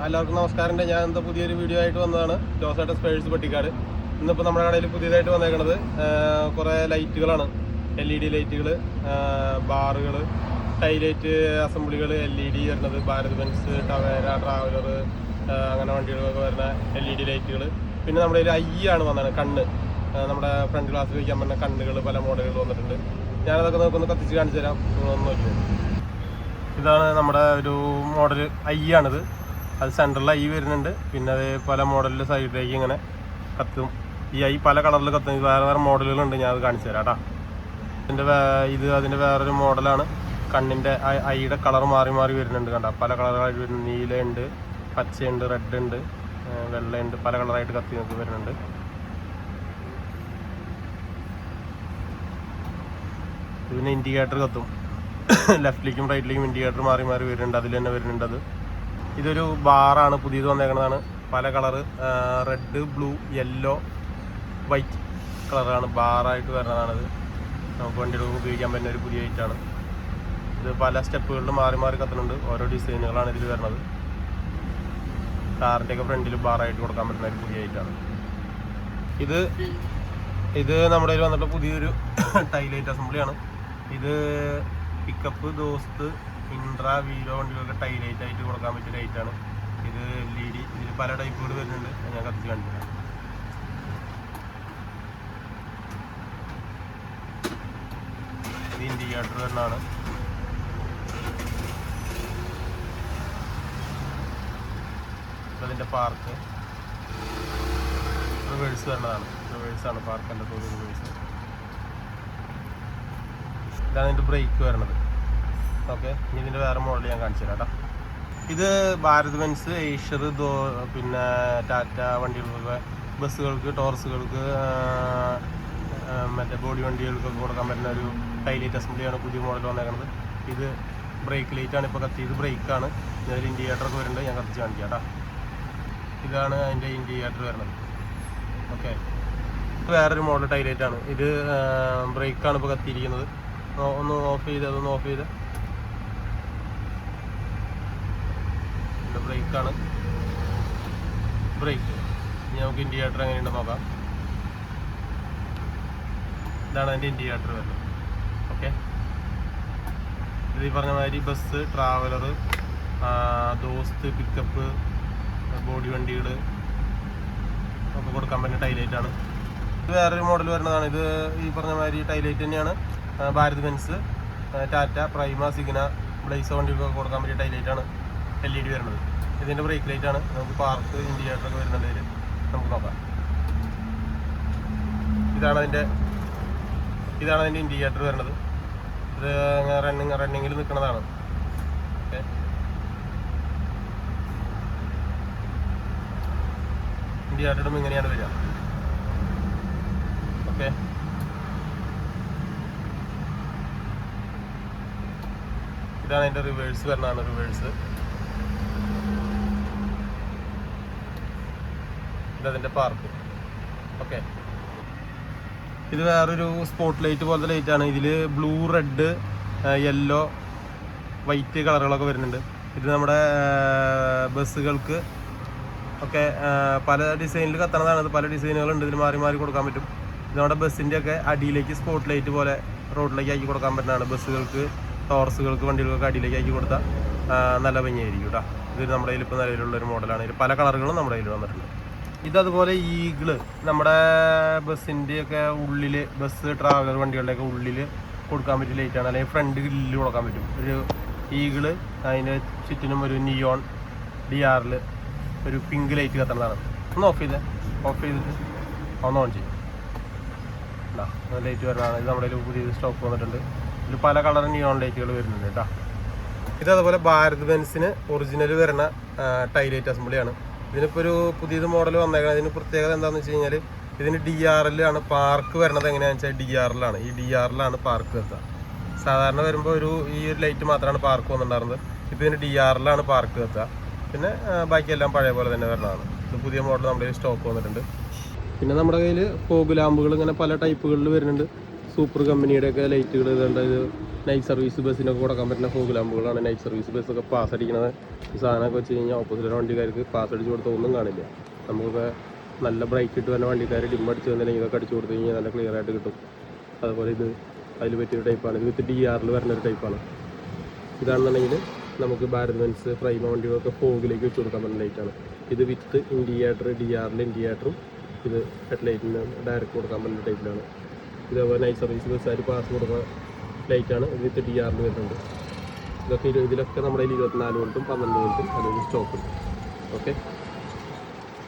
എല്ലാവർക്കും നമസ്കാരം. ഞാൻ എന്താ പുതിയൊരു വീഡിയോ ആയിട്ട് വന്നതാണ്. ജോസേട്ടൻ സ്പേഴ്സ് പട്ടിക്കാട്. ഇന്നിപ്പോൾ നമ്മുടെ കടയിൽ പുതിയതായിട്ട് വന്നേക്കുന്നത് കുറേ ലൈറ്റുകളാണ്. LED ലൈറ്റുകൾ, ബാറുകൾ, ടൈലൈറ്റ് അസംബ്ലികൾ, LED വരുന്നത് ഭാരത് ബെൻസ്, ടവേര, ട്രാവലർ അങ്ങനെ വണ്ടികളൊക്കെ വരുന്ന LED ലൈറ്റുകൾ. പിന്നെ നമ്മുടെ ഒരു ആണ് വന്നത്, കണ്ണ്, നമ്മുടെ ഫ്രണ്ട് ഗ്ലാസ്സിൽ വയ്ക്കാൻ പറ്റുന്ന കണ്ണുകൾ പല മോഡലുകൾ വന്നിട്ടുണ്ട്. ഞാനതൊക്കെ നോക്കൊന്ന് കത്തിച്ച് കാണിച്ചു തരാം. നിങ്ങളൊന്ന് നോക്കി. ഇതാണ് നമ്മുടെ ഒരു മോഡൽ ആണിത്. അത് സെൻട്രൽ വരുന്നുണ്ട്. പിന്നെ അത് പല മോഡലിൽ സൈഡിലേക്ക് ഇങ്ങനെ കത്തും. ഈ പല കളറിൽ കത്തും. വേറെ വേറെ മോഡലുകളുണ്ട്, ഞാനത് കാണിച്ചു തരാം കേട്ടോ. അതിൻ്റെ വേറൊരു മോഡലാണ്. കണ്ണിൻ്റെ ഐയുടെ കളർ മാറി മാറി വരുന്നുണ്ട് കണ്ട. പല കളറായിട്ട് വരുന്നുണ്ട്. നീലയുണ്ട്, പച്ചയുണ്ട്, റെഡ് ഉണ്ട്, വെള്ളയുണ്ട്, പല കളറായിട്ട് കത്തി നോക്കി വരുന്നുണ്ട്. പിന്നെ ഇൻഡിക്കേറ്റർ കത്തും. ലെഫ്റ്റിലേക്കും റൈറ്റിലേക്കും ഇൻഡിക്കേറ്റർ മാറി മാറി വരുന്നുണ്ട്. അതിൽ തന്നെ വരുന്നുണ്ട്. ഇതൊരു ബാറാണ്, പുതിയത് വന്നേക്കുന്നതാണ്. പല colour, red, blue, yellow, white കളറാണ് ബാറായിട്ട് വരുന്നതാണത്. നമുക്ക് വണ്ടികൾക്ക് ഉപയോഗിക്കാൻ പറ്റുന്ന ഒരു പുതിയ ഐറ്റാണ് ഇത്. പല സ്റ്റെപ്പുകളിൽ മാറി മാറി കത്തുന്നുണ്ട്. ഓരോ ഡിസൈനുകളാണ് ഇതിൽ വരുന്നത്. കാറിൻ്റെയൊക്കെ ഫ്രണ്ടിൽ ബാറായിട്ട് കൊടുക്കാൻ പറ്റുന്ന ഒരു പുതിയ ഐറ്റാണ് ഇത് നമ്മുടെ കയ്യിൽ വന്നിട്ട് പുതിയൊരു ടൈലൈറ്റ് അസംബ്ലിയാണ്. ഇത് പിക്കപ്പ്, ദോസ്ത്, ഇൻട്ര, വീലോ വണ്ടികൾക്ക് ടൈലൈറ്റ് ആയിട്ട് കൊടുക്കാൻ പറ്റിയ ലൈറ്റാണ് ഇത്. LED ഇതിൽ പല ടൈപ്പുകൾ വരുന്നുണ്ട്. ഞാൻ കത്തിച്ച് കണ്ടിട്ടുണ്ട്. ഇത് ഇൻഡിക്കേറ്റർ വരുന്നതാണ്. അതിൻ്റെ പാർക്ക് റിവേഴ്സ് വരുന്നതാണ്. റിവേഴ്സാണ് പാർക്കൻ്റെ തോത് റിവേഴ്സ്. ഇതാണ് ഇതിൻ്റെ ബ്രേക്ക് വരുന്നത്. ഓക്കെ, ഇനി ഇതിൻ്റെ വേറെ മോഡൽ ഞാൻ കാണിച്ചു തരാം കേട്ടോ. ഇത് ഭാരത് ബെൻസ്, ഏഷ്യർ, പിന്നെ ടാറ്റ വണ്ടികൾക്ക്, ബസ്സുകൾക്ക്, ടോറസുകൾക്ക്, മറ്റേ ബോഡി വണ്ടികൾക്കൊക്കെ കൊടുക്കാൻ പറ്റുന്ന ഒരു ടൈലൈറ്റ് അസംബ്ലിയാണ് പുതിയ മോഡൽ വന്നേക്കുന്നത്. ഇത് ബ്രേക്ക് ലൈറ്റാണ് ഇപ്പോൾ കത്തിയത്. ബ്രേക്കാണ്. ഇതിൽ ഇൻഡിക്കേറ്ററൊക്കെ വരുന്നുണ്ട്. ഞാൻ കത്തിച്ച് കാണിക്കാം കേട്ടോ. ഇതാണ് അതിൻ്റെ ഇൻഡിക്കേറ്റർ വരുന്നത്. ഓക്കെ, വേറൊരു മോഡൽ ടൈലൈറ്റാണ് ഇത്. ബ്രേക്കാണ് ഇപ്പോൾ കത്തിയിരിക്കുന്നത്. ഒന്ന് ഓഫ് ചെയ്ത് അതൊന്ന് ഓഫ് ചെയ്ത്. ബ്രേക്കാണ്. ബ്രേക്ക് ഇനി നമുക്ക് ഇൻഡിക്കേറ്റർ എങ്ങനെയുണ്ടെന്ന് നോക്കാം. ഇതാണ് അതിൻ്റെ ഇൻഡിക്കേറ്റർ വരുന്നത്. ഓക്കെ, ഇത് ഈ പറഞ്ഞ മാതിരി ബസ്, ട്രാവലർ, ദോസ്ത്, പിക്കപ്പ്, ബോഡി വണ്ടികൾ ഒക്കെ കൊടുക്കാൻ പറ്റുന്ന ടൈലൈറ്റാണ്. ഇത് വേറൊരു മോഡൽ വരുന്നതാണ്. ഇത് ഈ പറഞ്ഞ മാതിരി ടൈലൈറ്റ് തന്നെയാണ്. ഭാരത് ബെൻസ്, ടാറ്റ, പ്രൈമ, സിഗ്ന, ബ്ലേസോ വണ്ടികൾക്കൊക്കെ കൊടുക്കാൻ പറ്റിയ ടൈലൈറ്റാണ് LED വരുന്നത്. ഇതിൻ്റെ ബ്രേക്ക് ലൈറ്റാണ്. നമുക്ക് പാർക്ക്, ഇൻഡിക്കേറ്ററൊക്കെ വരുന്നുണ്ട്. ഇതിൽ നമുക്ക് നോക്കാം. ഇതാണ് അതിൻ്റെ ഇൻഡിക്കേറ്റർ വരുന്നത്. ഇത് റണ്ണിങ്ങിൽ നിൽക്കുന്നതാണ്. ഓക്കെ, ഇൻഡിക്കേറ്ററും ഇങ്ങനെയാണ് വരിക. ഓക്കെ, ഇതാണ് അതിൻ്റെ റിവേഴ്സ് വരുന്നതാണ്. Reverse ഇതതിൻ്റെ park. ഓക്കെ, ഇത് വേറൊരു സ്പോട്ട് ലൈറ്റ് പോലത്തെ ലൈറ്റാണ്. ഇതിൽ ബ്ലൂ, റെഡ്, യെല്ലോ, വൈറ്റ് കളറുകളൊക്കെ വരുന്നുണ്ട്. ഇത് നമ്മുടെ ബസ്സുകൾക്ക് ഒക്കെ പല ഡിസൈനിൽ കത്തണതാണ്. ഇത് പല ഡിസൈനുകളുണ്ട്. ഇതിൽ മാറി മാറി കൊടുക്കാൻ പറ്റും. ഇത് നമ്മുടെ ബസ്സിൻ്റെയൊക്കെ അടിയിലേക്ക് സ്പോട്ട് ലൈറ്റ് പോലെ റോഡിലേക്ക് ആക്കി കൊടുക്കാൻ പറ്റുന്നതാണ്. ബസ്സുകൾക്ക്, ടോറസുകൾക്ക്, വണ്ടികൾക്കൊക്കെ അടിയിലേക്ക് ആക്കി കൊടുത്താൽ നല്ല ഭംഗിയായിരിക്കും കേട്ടോ. ഇത് നമ്മുടെ കയ്യിൽ ഇപ്പോൾ നിലവിലുള്ളൊരു മോഡലാണ്. ഇതിൽ പല കളറുകളും നമ്മുടെ കയ്യിൽ വന്നിട്ടുണ്ട്. ഇതതുപോലെ ഈഗിള് നമ്മുടെ ബസ്സിൻ്റെയൊക്കെ ഉള്ളിൽ, ബസ്, ട്രാവലർ വണ്ടികളുടെയൊക്കെ ഉള്ളിൽ കൊടുക്കാൻ പറ്റിയ ലൈറ്റാണ്. അല്ലെങ്കിൽ ഫ്രണ്ട് ഗ്രില്ലിൽ കൊടുക്കാൻ പറ്റും. ഒരു ഈഗിള്, അതിൻ്റെ ചുറ്റിനും ഒരു നിയോൺ DRL ഒരു പിങ്ക് ലൈറ്റ് കത്തുന്നതാണ്. ഒന്ന് ഓഫ് ചെയ്തിട്ട് ഒന്ന് ഓൺ ചെയ്യും. ലൈറ്റ് വരുന്നതാണ്. ഇത് നമ്മുടെ പുതിയ സ്റ്റോക്ക് വന്നിട്ടുണ്ട്. ഇതിൽ പല കളർ നിയോൺ ലൈറ്റുകൾ വരുന്നുണ്ട് കേട്ടോ. ഇതതുപോലെ ഭാരത് ബെൻസിന് ഒറിജിനൽ വരുന്ന ടൈലൈറ്റ് അസംബ്ലിയാണ്. ഇതിനിപ്പോൾ ഒരു പുതിയത് മോഡൽ വന്നേക്കുന്നത്. ഇതിന് പ്രത്യേകത എന്താണെന്ന് വെച്ച് കഴിഞ്ഞാൽ ഇതിന് DRL ആണ് പാർക്ക് വരുന്നത്. എങ്ങനെയാണെന്ന് വെച്ചാൽ DRL ആണ്. ഈ DRL ആണ് പാർക്ക് കത്തുക. സാധാരണ വരുമ്പോൾ ഈ ഒരു ലൈറ്റ് മാത്രമാണ് പാർക്ക് വന്നിട്ടുണ്ടായിരുന്നത്. ഇപ്പോൾ ഇതിന് DRL ആണ് പാർക്ക് കത്തുക. പിന്നെ ബാക്കിയെല്ലാം പഴയ പോലെ തന്നെ വരുന്നതാണ്. ഇത് പുതിയ മോഡൽ നമ്മുടെ സ്റ്റോക്ക് വന്നിട്ടുണ്ട്. പിന്നെ നമ്മുടെ കയ്യിൽ ഫോഗ് ലാമ്പുകൾ ഇങ്ങനെ പല ടൈപ്പുകളിൽ വരുന്നുണ്ട്. സൂപ്പർ കമ്പനിയുടെയൊക്കെ ലൈറ്റുകൾ ഇതുണ്ട്. ഇത് നൈറ്റ് സർവീസ് ബസ്സിനൊക്കെ കൊടുക്കാൻ പറ്റുന്ന ഫോഗ് ലാമ്പുകളാണ്. നൈറ്റ് സർവീസ് ബസ്സൊക്കെ പാസ് അടിക്കുന്നത്. ഈ സാധനമൊക്കെ വെച്ച് കഴിഞ്ഞാൽ ഓപ്പോസിറ്റ് വണ്ടിക്കാർക്ക് പാസ് അടിച്ച് കൊടുത്താൽ ഒന്നും കാണില്ല. നമുക്കൊക്കെ നല്ല ബ്രൈറ്റ് ഇട്ട് വരുന്ന വണ്ടിക്കാർ ഡിം അടിച്ച് വന്നില്ലെങ്കിൽ ഇതൊക്കെ അടിച്ച് കൊടുത്തു കഴിഞ്ഞാൽ നല്ല ക്ലിയർ ആയിട്ട് കിട്ടും. അതുപോലെ ഇത് അതിൽ പറ്റിയൊരു ടൈപ്പാണ്. ഇത് വിത്ത് DRL വരുന്നൊരു ടൈപ്പാണ്. ഇതാണെന്നുണ്ടെങ്കിൽ നമുക്ക് ഭാരത് ബെൻസ് പ്രൈമ വണ്ടികളൊക്കെ ഫോഗിലേക്ക് വെച്ച് കൊടുക്കാൻ പറ്റുന്ന ലൈറ്റാണ്. ഇത് വിത്ത് ഇൻഡിക്കേറ്റർ DRL ഇൻഡിക്കേറ്ററും ഇത് ഹെഡ്ലൈറ്റിന് ഡയറക്റ്റ് കൊടുക്കാൻ പറ്റുന്ന ടൈപ്പിലാണ്. ഇതേപോലെ നൈറ്റ് സർവീസ് ബസ്സുകാർ പാസ് കൊടുക്കുന്ന ലൈറ്റാണ്. ഇത് വിത്ത് DRL വരുന്നുണ്ട്. ഇതിലൊക്കെ നമ്മുടെ 24 വോൾട്ടും 12 വോൾട്ടും അതൊരു സ്റ്റോക്ക് ഉണ്ട്. ഓക്കെ.